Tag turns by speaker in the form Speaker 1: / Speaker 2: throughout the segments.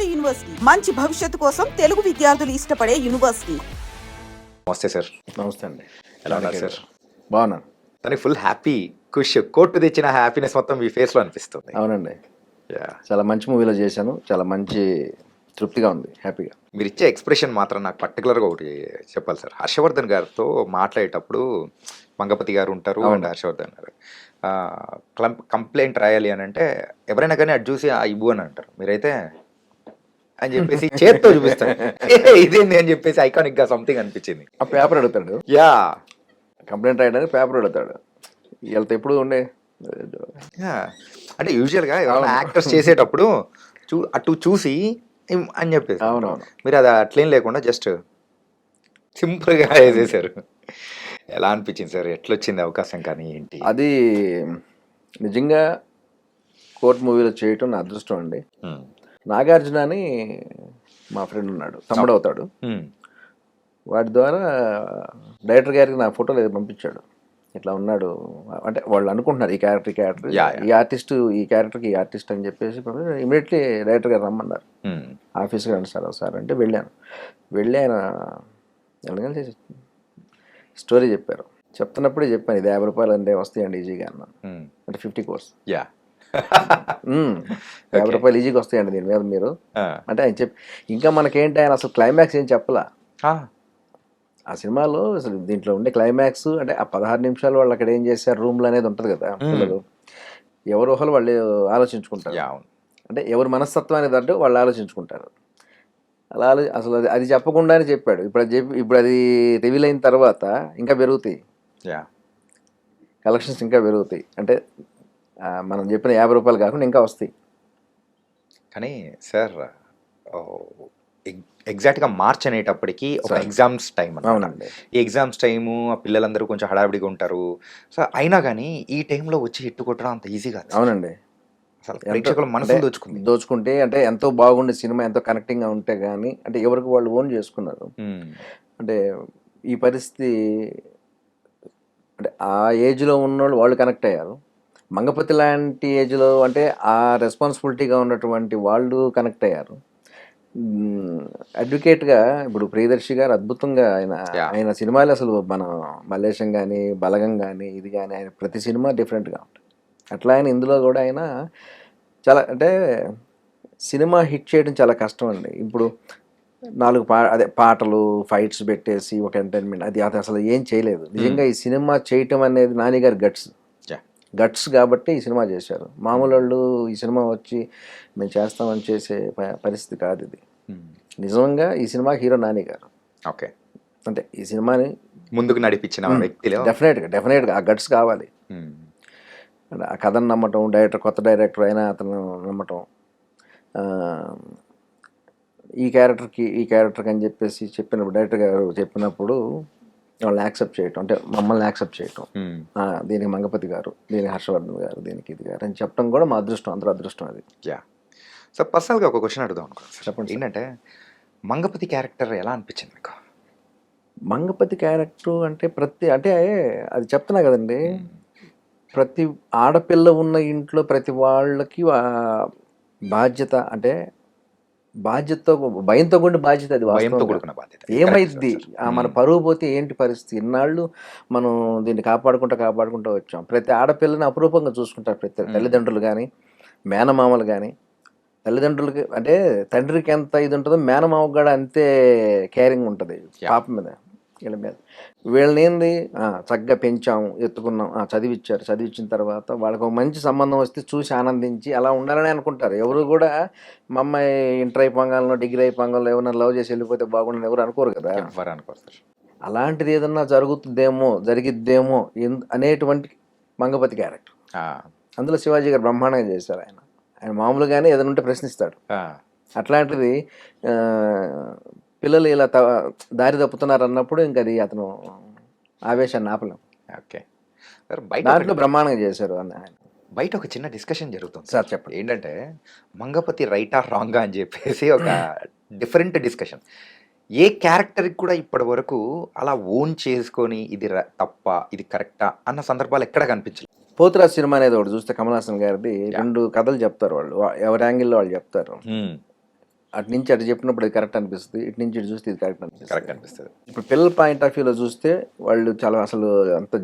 Speaker 1: నాడు యూనివర్సిటీ మంచి భవిష్యత్తు కోసం తెలుగు విద్యార్థులు ఇష్టపడే యూనివర్సిటీ.
Speaker 2: నమస్తే సార్.
Speaker 3: నమస్తే అండి.
Speaker 2: ఎలా ఉన్నారు సార్?
Speaker 3: బాగున్నాను.
Speaker 2: తనకి ఫుల్ హ్యాపీ, ఖుష్, కోర్టు తెచ్చిన హ్యాపీనెస్ మొత్తం మీ ఫేస్ లో అనిపిస్తుంది.
Speaker 3: అవునండి,
Speaker 2: యా,
Speaker 3: చాలా మంచి మూవీలో చేశాను, చాలా మంచి తృప్తిగా ఉంది, హ్యాపీగా.
Speaker 2: మీరు ఇచ్చే ఎక్స్ప్రెషన్ మాత్రం నాకు పర్టికులర్గా ఒకటి చెప్పాలి సార్. హర్షవర్ధన్ గారితో మాట్లాడేటప్పుడు మంగపతి గారు ఉంటారు అండ్ హర్షవర్ధన్ గారు కంప్లైంట్ రాయాలి అని అంటే ఎవరైనా కానీ అటు చూసి ఇవ్వు అని అంటారు, మీరైతే అని చెప్పేసి చేత్తో చూపిస్తారు. ఇదేంది అని చెప్పేసి ఐకానిక్ గా సంథింగ్ అనిపించింది.
Speaker 3: ఆ పేపర్ అడుగుతాడు,
Speaker 2: యా,
Speaker 3: కంప్లైంట్ రాయడానికి పేపర్ అడుగుతాడు. వీళ్ళతో ఎప్పుడు ఉండే
Speaker 2: అంటే యూజువల్గా యాక్టర్స్ చేసేటప్పుడు అటు చూసి అని చెప్పేసి.
Speaker 3: అవునవును,
Speaker 2: మీరు అది అట్లేం లేకుండా జస్ట్ సింపుల్గా వేసేసారు. ఎలా అనిపించింది సార్? ఎట్లొచ్చింది అవకాశం కానీ ఏంటి?
Speaker 3: అది నిజంగా కోర్ట్ మూవీలో చేయటం నా అదృష్టం అండి. నాగార్జున అని మా ఫ్రెండ్ ఉన్నాడు, తమ్ముడు అవుతాడు. వాటి ద్వారా డైరెక్టర్ గారికి నా ఫోటోలు పంపించాడు. ఇట్లా ఉన్నాడు అంటే వాళ్ళు అనుకుంటున్నారు ఈ క్యారెక్టర్ ఈ ఆర్టిస్ట్, ఈ క్యారెక్టర్కి ఈ ఆర్టిస్ట్ అని చెప్పేసి ఇమీడియట్లీ డైరెక్టర్ గారు రమ్మన్నారు. ఆఫీస్కి రండి సార్ ఒకసారి అంటే వెళ్ళి ఆయన స్టోరీ చెప్పారు. చెప్తున్నప్పుడే చెప్పాను, ఇది 50 రూపాయలు అంటే వస్తాయండి ఈజీగా అన్నాను. అంటే 50 కోర్స్ 50 రూపాయలు ఈజీగా వస్తాయండి దీని మీద మీరు అంటే ఆయన చెప్పి. ఇంకా మనకేంటి, ఆయన అసలు క్లైమాక్స్ ఏం చెప్పలా ఆ సినిమాలో. అసలు దీంట్లో ఉండే క్లైమాక్స్ అంటే ఆ 16 నిమిషాలు వాళ్ళు అక్కడ ఏం చేశారు రూమ్లో అనేది ఉంటుంది కదా. పిల్లలు ఎవరు ఊహలు వాళ్ళు ఆలోచించుకుంటారు, అంటే ఎవరు మనస్తత్వం అనేది అంటే వాళ్ళు ఆలోచించుకుంటారు. అలా అసలు అది చెప్పకుండానే చెప్పాడు. ఇప్పుడు అది రివీల్ అయిన తర్వాత ఇంకా పెరుగుతాయి కలెక్షన్స్, ఇంకా పెరుగుతాయి. అంటే మనం చెప్పిన 50 రూపాయలు కాకుండా ఇంకా వస్తాయి.
Speaker 2: కానీ సార్ ఎగ్జాక్ట్గా మార్చ్ అనేటప్పటికి ఒక ఎగ్జామ్స్ టైం
Speaker 3: అవునండి.
Speaker 2: ఈ ఎగ్జామ్స్ టైము ఆ పిల్లలందరూ కొంచెం హడావిడిగా ఉంటారు. సో అయినా కానీ ఈ టైంలో వచ్చి హిట్ కొట్టడం అంత ఈజీగా.
Speaker 3: అవునండి,
Speaker 2: అసలు ప్రేక్షకుల మనసులు
Speaker 3: దోచుకుంటే అంటే ఎంతో బాగుండే సినిమా, ఎంతో కనెక్టింగ్గా ఉంటే కానీ అంటే ఎవరికి వాళ్ళు ఓన్ చేసుకున్నారు. అంటే ఈ పరిస్థితి అంటే ఆ ఏజ్లో ఉన్నోళ్ళు వాళ్ళు కనెక్ట్ అయ్యారు. మంగపతి లాంటి ఏజ్లో అంటే ఆ రెస్పాన్సిబిలిటీగా ఉన్నటువంటి వాళ్ళు కనెక్ట్ అయ్యారు. అడ్వకేట్గా ఇప్పుడు ప్రియదర్శి గారు అద్భుతంగా ఆయన సినిమాలు అసలు మన మల్లేశం కానీ బలగం కానీ ఇది కానీ ఆయన ప్రతి సినిమా డిఫరెంట్గా ఉంటుంది. అట్లా ఆయన ఇందులో కూడా ఆయన చాలా అంటే సినిమా హిట్ చేయడం చాలా కష్టం అండి. ఇప్పుడు 4 పాటలు ఫైట్స్ పెట్టేసి ఒక ఎంటర్టైన్మెంట్ అది అసలు ఏం చేయలేదు. నిజంగా ఈ సినిమా చేయటం అనేది నాని గారి గట్స్ కాబట్టి ఈ సినిమా చేశారు. మామూలు వాళ్ళు ఈ సినిమా వచ్చి మేము చేస్తామని చేసే పరిస్థితి కాదు ఇది. నిజంగా ఈ సినిమా హీరో నాని గారు.
Speaker 2: ఓకే,
Speaker 3: అంటే ఈ సినిమాని
Speaker 2: ముందుకు నడిపించిన వ్యక్తిలో
Speaker 3: డెఫినెట్గా ఆ గట్స్ కావాలి. అంటే ఆ కథను నమ్మటం, కొత్త డైరెక్టర్ అయినా అతను నమ్మటం, ఈ క్యారెక్టర్కి అని చెప్పేసి చెప్పినప్పుడు డైరెక్టర్ గారు చెప్పినప్పుడు వాళ్ళని యాక్సెప్ట్ చేయటం, అంటే మమ్మల్ని యాక్సెప్ట్ చేయటం, దీనికి మంగపతి గారు, దీనికి హర్షవర్ధన్ గారు, దీనికి ఇది గారు అని చెప్పడం కూడా మా అదృష్టం, అందరూ అదృష్టం అది.
Speaker 2: సో పర్సనల్గా ఒక క్వశ్చన్ అడుగుదాం అనుకోండి.
Speaker 3: చెప్పండి.
Speaker 2: ఏంటంటే మంగపతి క్యారెక్టర్ ఎలా అనిపించింది మీకు?
Speaker 3: మంగపతి క్యారెక్టర్ అంటే అది చెప్తున్నా కదండి, ప్రతి ఆడపిల్ల ఉన్న ఇంట్లో ప్రతి వాళ్ళకి బాధ్యత, అంటే బాధ్యతతో భయంతో కూడిన బాధ్యత. అది ఏమైంది మన పరువు పోతే ఏంటి పరిస్థితి? ఇన్నాళ్ళు మనం దీన్ని కాపాడుకుంటూ వచ్చాం. ప్రతి ఆడపిల్లని అపురూపంగా చూసుకుంటారు ప్రతి తల్లిదండ్రులు కానీ మేనమామలు కానీ. తల్లిదండ్రులకి అంటే తండ్రికి ఎంత ఇది ఉంటుందో మేనమామకు కూడా అంతే కేరింగ్ ఉంటుంది పాప మీద, వీళ్ళ మీద. వీళ్ళని ఏంది చక్కగా పెంచాము, ఎత్తుకున్నాం, చదివించిన తర్వాత వాళ్ళకి ఒక మంచి సంబంధం వస్తే చూసి ఆనందించి అలా ఉండాలని అనుకుంటారు. ఎవరు కూడా మా అమ్మాయి ఇంటర్ అయిపోగాలను డిగ్రీ అయిపోగాలను ఎవరైనా లవ్ చేసి వెళ్ళిపోతే బాగుండని ఎవరు అనుకోరు కదా. అలాంటిది ఏదన్నా జరిగిద్దేమో అనేటువంటి మంగపతి క్యారెక్టర్. అందులో శివాజీ గారు బ్రహ్మాండంగా చేశారు. ఆయన మామూలుగానే ఏదైనా ఉంటే ప్రశ్నిస్తాడు. అట్లాంటిది పిల్లలు ఇలా దారి తప్పుతున్నారు అన్నప్పుడు ఇంకా అది అతను ఆవేశాన్ని ఆపలేం.
Speaker 2: ఓకే,
Speaker 3: దాంట్లో బ్రహ్మాండంగా చేశారు.
Speaker 2: బయట ఒక చిన్న డిస్కషన్ జరుగుతుంది
Speaker 3: సార్, చెప్పండి.
Speaker 2: ఏంటంటే మంగపతి రైటా రాంగా అని చెప్పేసి ఒక డిఫరెంట్ డిస్కషన్. ఏ క్యారెక్టర్కి కూడా ఇప్పటి వరకు అలా ఓన్ చేసుకొని ఇది తప్ప ఇది కరెక్టా అన్న సందర్భాలు ఎక్కడ కనిపించలేదు.
Speaker 3: పోతురాజ్ సినిమా అనేది ఒకటి చూస్తే కమల్ హాసన్ గారిది 2 కథలు చెప్తారు వాళ్ళు, ఎవరి యాంగిల్లో వాళ్ళు చెప్తారు. అటు నుంచి అటు చెప్పినప్పుడు అది కరెక్ట్ అనిపిస్తుంది, ఇటు నుంచి ఇటు చూస్తే ఇది కరెక్ట్ అనిపిస్తుంది.
Speaker 2: కరెక్ట్ అనిపిస్తుంది.
Speaker 3: ఇప్పుడు పిల్లల పాయింట్ ఆఫ్ వ్యూలో చూస్తే వాళ్ళు చాలా అసలు అంత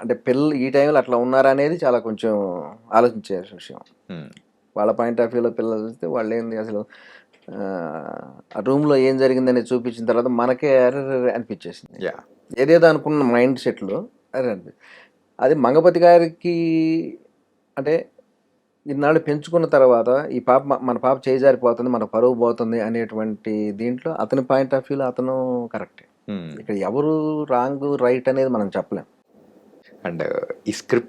Speaker 3: అంటే పిల్లలు ఈ టైంలో అట్లా ఉన్నారా అనేది చాలా కొంచెం ఆలోచించే విషయం. వాళ్ళ పాయింట్ ఆఫ్ వ్యూలో పిల్లలు చూస్తే వాళ్ళు ఏంది అసలు ఆ రూమ్లో ఏం జరిగిందని చూపించిన తర్వాత మనకే అరే అనిపించేసింది.
Speaker 2: యా
Speaker 3: ఏదేదో అనుకున్న మైండ్ సెట్లో అరే అనిపించింది. అది మంగపతి గారికి అంటే ఇన్నాళ్ళు పెంచుకున్న తర్వాత ఈ పాప మన పాప చేజారిపోతుంది, మన పరువు పోతుంది అనేటువంటి దీంట్లో అతని పాయింట్ ఆఫ్ వ్యూలో అతను కరెక్టే. ఇక్కడ ఎవరు రాంగ్ రైట్ అనేది మనం చెప్పలేం.
Speaker 2: అండ్ ఈ స్క్రిప్ట్